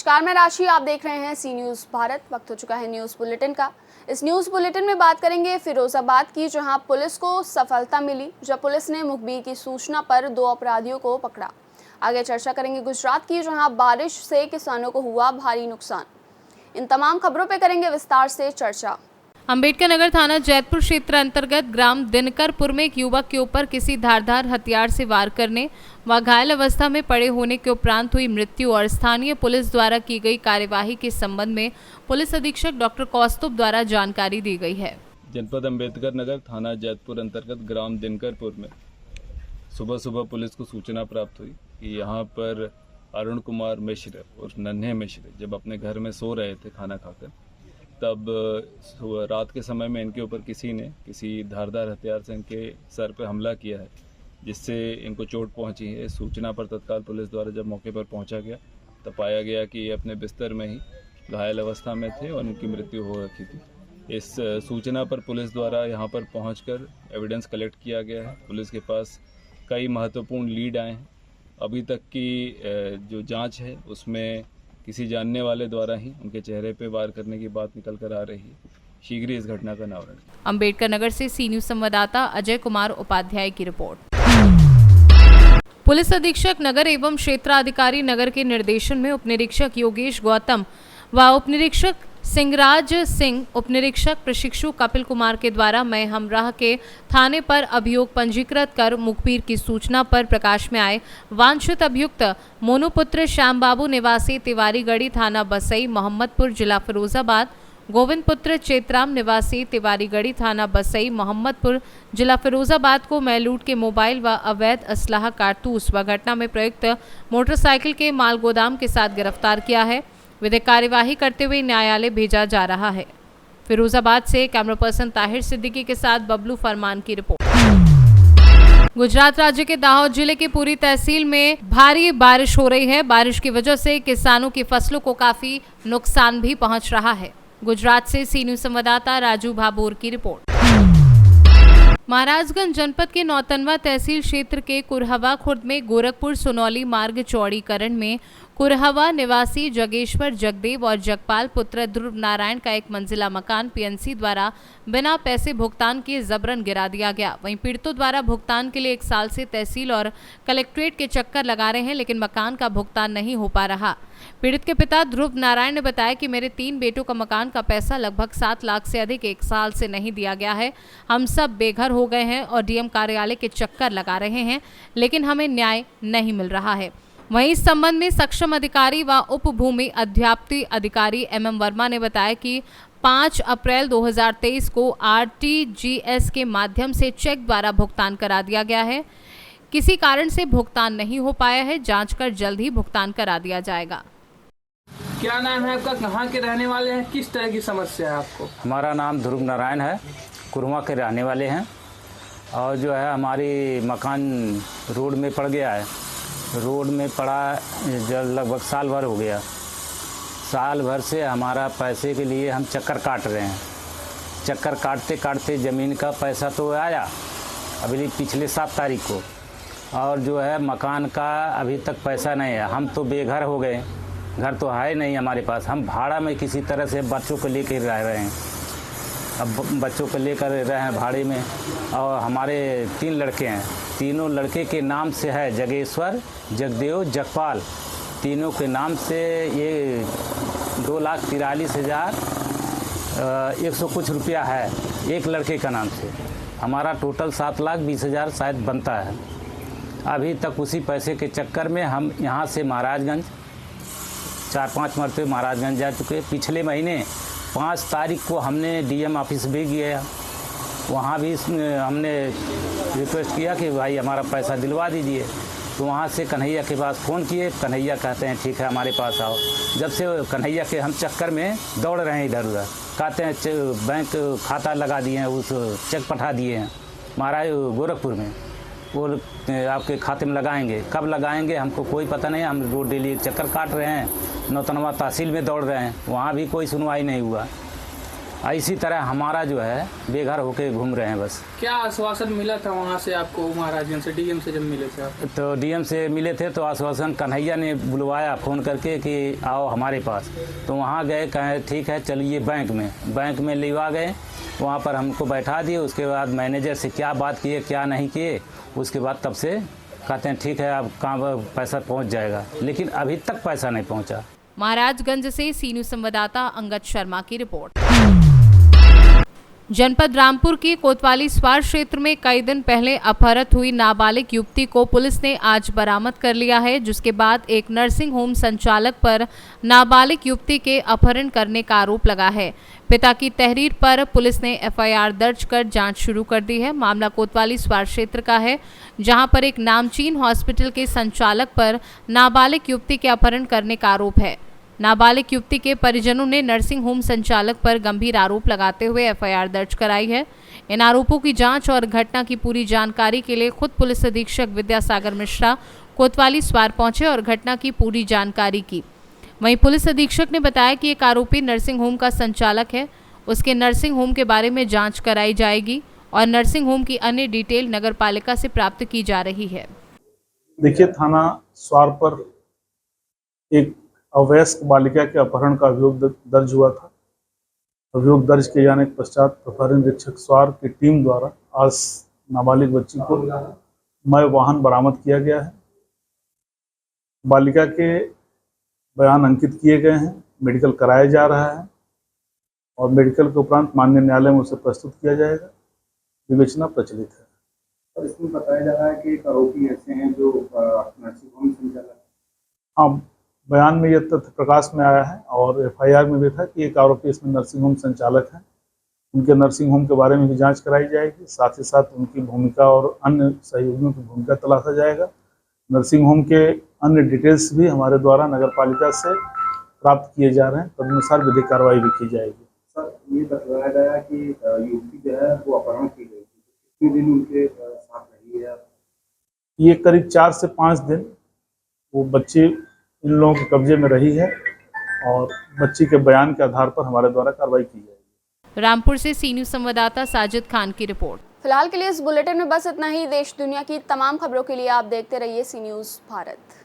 नमस्कार, मैं राशि। आप देख रहे हैं सी न्यूज़ भारत। वक्त हो चुका है न्यूज़ बुलेटिन का। इस न्यूज़ बुलेटिन में बात करेंगे फिरोजाबाद की, जहां पुलिस को सफलता मिली जब पुलिस ने मुखबिर की सूचना पर 2 अपराधियों को पकड़ा। आगे चर्चा करेंगे गुजरात की, जहां बारिश से किसानों को हुआ भारी नुकसान। इन तमाम खबरों पर करेंगे विस्तार से चर्चा। अंबेडकर नगर थाना जैतपुर क्षेत्र अंतर्गत ग्राम दिनकरपुर में एक युवक के ऊपर किसी धारदार हथियार से वार करने व घायल अवस्था में पड़े होने के उपरांत हुई मृत्यु और स्थानीय पुलिस द्वारा की गई कार्यवाही के संबंध में पुलिस अधीक्षक डॉक्टर कौस्तुभ द्वारा जानकारी दी गई है। जनपद अंबेडकर नगर थाना जैतपुर अंतर्गत ग्राम दिनकरपुर में सुबह पुलिस को सूचना प्राप्त हुई कि यहाँ पर अरुण कुमार मिश्र और नन्हे मिश्र जब अपने घर में सो रहे थे खाना खाकर, तब रात के समय में इनके ऊपर किसी धारदार हथियार से इनके सर पर हमला किया है, जिससे इनको चोट पहुंची है। सूचना पर तत्काल पुलिस द्वारा जब मौके पर पहुंचा गया तब पाया गया कि ये अपने बिस्तर में ही घायल अवस्था में थे और इनकी मृत्यु हो रखी थी। इस सूचना पर पुलिस द्वारा यहां पर पहुंचकर एविडेंस कलेक्ट किया गया है। पुलिस के पास कई महत्वपूर्ण लीड आए हैं। अभी तक की जो जाँच है उसमें किसी जानने वाले द्वारा ही उनके चेहरे पे वार करने की बात निकल कर आ रही है। शीघ्र ही इस घटना का निवारण। अंबेडकर नगर से सी न्यूज़ संवाददाता अजय कुमार उपाध्याय की रिपोर्ट। पुलिस अधीक्षक नगर एवं क्षेत्राधिकारी नगर के निर्देशन में उपनिरीक्षक योगेश गौतम व उपनिरीक्षक सिंहराज सिंह, उपनिरीक्षक प्रशिक्षु कपिल कुमार के द्वारा मैं हमराह के थाने पर अभियोग पंजीकृत कर मुखबिर की सूचना पर प्रकाश में आए वांछित अभियुक्त मोनूपुत्र श्याम बाबू निवासी तिवारीगढ़ी थाना बसई मोहम्मदपुर जिला फिरोजाबाद, गोविंद पुत्र चेतराम निवासी तिवारीगढ़ी थाना बसई मोहम्मदपुर जिला फिरोजाबाद को मैलूट के मोबाइल व अवैध असलाह कारतूस व घटना में प्रयुक्त मोटरसाइकिल के माल गोदाम के साथ गिरफ्तार किया है। विधिक कार्यवाही करते हुए न्यायालय भेजा जा रहा है। फिरोजाबाद से कैमरा पर्सन ताहिर सिद्दीकी के साथ बबलू फरमान की रिपोर्ट। गुजरात राज्य के दाहोद जिले की पूरी तहसील में भारी बारिश हो रही है। बारिश की वजह से किसानों की फसलों को काफी नुकसान भी पहुंच रहा है। गुजरात से सी न्यूज़ संवाददाता राजू भाभोर की रिपोर्ट। महाराजगंज जनपद के नौतनवा तहसील क्षेत्र के कुरहवा खुर्द में गोरखपुर सोनौली मार्ग चौड़ीकरण में कुरहवा निवासी जगेश्वर जगदेव और जगपाल पुत्र ध्रुव नारायण का एक मंजिला मकान पीएनसी द्वारा बिना पैसे भुगतान किए जबरन गिरा दिया गया। वहीं पीड़ितों द्वारा भुगतान के लिए 1 साल से तहसील और कलेक्ट्रेट के चक्कर लगा रहे हैं, लेकिन मकान का भुगतान नहीं हो पा रहा। पीड़ित के पिता ध्रुव नारायण ने बताया कि मेरे 3 बेटों का मकान का पैसा लगभग 7 लाख से अधिक 1 साल से नहीं दिया गया है। हम सब बेघर हो गए हैं और डीएम कार्यालय के चक्कर लगा रहे हैं, लेकिन हमें न्याय नहीं मिल रहा है। वहीं इस संबंध में सक्षम अधिकारी व उप भूमि अध्याप्ति अधिकारी एमएम वर्मा ने बताया कि 5 अप्रैल 2023 को आरटीजीएस के माध्यम से चेक द्वारा भुगतान करा दिया गया है। किसी कारण से भुगतान नहीं हो पाया है। जांच कर जल्द ही भुगतान करा दिया जाएगा। क्या नाम है आपका, कहाँ के रहने वाले हैं, किस तरह की समस्या है आपको? हमारा नाम ध्रुव नारायण है, कुरवा के रहने वाले हैं। और जो है हमारी मकान रोड में पड़ गया है। रोड में पड़ा लगभग साल भर हो गया। साल भर से हमारा पैसे के लिए हम चक्कर काट रहे हैं। चक्कर काटते काटते ज़मीन का पैसा तो आया अभी पिछले 7 तारीख को, और जो है मकान का अभी तक पैसा नहीं है। हम तो बेघर हो गए, घर तो है नहीं हमारे पास। हम भाड़ा में किसी तरह से बच्चों को लेकर रह रहे हैं। अब बच्चों को लेकर रहे हैं भाड़े में, और हमारे 3 लड़के हैं। तीनों लड़के के नाम से है जगेश्वर, जगदेव, जगपाल। तीनों के नाम से ये 2,43,100 कुछ रुपया है एक लड़के का नाम से। हमारा टोटल 7,20,000 शायद बनता है। अभी तक उसी पैसे के चक्कर में हम यहाँ से महाराजगंज 4-5 मरतबे महाराजगंज जा चुके। पिछले महीने 5 तारीख को हमने डीएम ऑफिस भी गया। वहाँ भी हमने रिक्वेस्ट किया कि भाई हमारा पैसा दिलवा दीजिए। तो वहाँ से कन्हैया के पास फ़ोन किए। कन्हैया कहते हैं ठीक है हमारे पास आओ। जब से कन्हैया के हम चक्कर में दौड़ रहे हैं इधर उधर, कहते हैं बैंक खाता लगा दिए हैं, उस चेक पठा दिए हैं महाराज गोरखपुर में, वो आपके खाते में लगाएंगे। कब लगाएंगे हमको कोई पता नहीं। हम रोड डेली चक्कर काट रहे हैं, नौतनवा तहसील में दौड़ रहे हैं, वहाँ भी कोई सुनवाई नहीं हुआ। इसी तरह हमारा जो है बेघर होके घूम रहे हैं बस। क्या आश्वासन मिला था वहाँ से आपको, महाराजगंज से डीएम से जब मिले थे आप? तो डीएम से मिले थे तो आश्वासन कन्हैया ने बुलवाया फ़ोन करके कि आओ हमारे पास। तो वहाँ गए, कहे ठीक है चलिए बैंक में लिवा गए। वहाँ पर हमको बैठा दिए। उसके बाद मैनेजर से क्या बात किए क्या नहीं किए, उसके बाद तब से कहते हैं ठीक है अब कहाँ पैसा पहुँच जाएगा, लेकिन अभी तक पैसा नहीं पहुँचा। महाराजगंज से सी न्यूज़ संवाददाता अंगद शर्मा की रिपोर्ट। जनपद रामपुर के कोतवाली स्वार क्षेत्र में कई दिन पहले अपहृत हुई नाबालिग युवती को पुलिस ने आज बरामद कर लिया है, जिसके बाद एक नर्सिंग होम संचालक पर नाबालिग युवती के अपहरण करने का आरोप लगा है। पिता की तहरीर पर पुलिस ने एफआईआर दर्ज कर जांच शुरू कर दी है। मामला कोतवाली स्वार क्षेत्र का है, जहां पर एक नामचीन हॉस्पिटल के संचालक पर नाबालिग युवती के अपहरण करने का आरोप है। नाबालिग युवती के परिजनों ने नर्सिंग होम संचालक पर गंभीर आरोप लगाते हुए एफआईआर दर्ज कराई है। इन आरोपों की जांच और घटना की पूरी जानकारी के लिए खुद पुलिस अधीक्षक विद्यासागर मिश्रा कोतवाली स्वार पहुंचे और घटना की पूरी जानकारी की। वहीं पुलिस अधीक्षक ने बताया कि एक आरोपी नर्सिंग होम का संचालक है, उसके नर्सिंग होम के बारे में जाँच कराई जाएगी और नर्सिंग होम की अन्य डिटेल नगर पालिका से प्राप्त की जा रही है। देखिए, थाना स्वार पर एक अवयस्क बालिका के अपहरण का अभियोग दर्ज हुआ था। अभियोग दर्ज किए जाने के पश्चात प्रभारी निरीक्षक स्वार की टीम द्वारा आज नाबालिग बच्ची को मय वाहन बरामद किया गया है। बालिका के बयान अंकित किए गए हैं, मेडिकल कराया जा रहा है और मेडिकल के उपरांत माननीय न्यायालय में उसे प्रस्तुत किया जाएगा। विवेचना प्रचलित है। और इसमें बताया जा रहा है कि एक आरोपी ऐसे हैं जो नर्सिंग होम संचालक। हाँ, बयान में यह तथ्य प्रकाश में आया है और एफआईआर में भी था कि एक आरोपी इसमें नर्सिंग होम संचालक हैं। उनके नर्सिंग होम के बारे में भी जांच कराई जाएगी, साथ ही साथ उनकी भूमिका और अन्य सहयोगियों की भूमिका तलाशा जाएगा। नर्सिंग होम के अन्य डिटेल्स भी हमारे द्वारा नगर पालिका से प्राप्त किए जा रहे हैं, तदनुसार विधिक कार्रवाई भी की जाएगी। सर, ये बताया गया कि युवती जो है वो अपहरण की गई थी, कितने दिन उनके साथ रही है? ये करीब 4 से 5 दिन वो बच्ची इन लोगों के कब्जे में रही है और बच्ची के बयान के आधार पर हमारे द्वारा कार्रवाई की जाएगी। रामपुर से सी न्यूज़ संवाददाता साजिद खान की रिपोर्ट। फिलहाल के लिए इस बुलेटिन में बस इतना ही। देश दुनिया की तमाम खबरों के लिए आप देखते रहिए सी न्यूज़ भारत।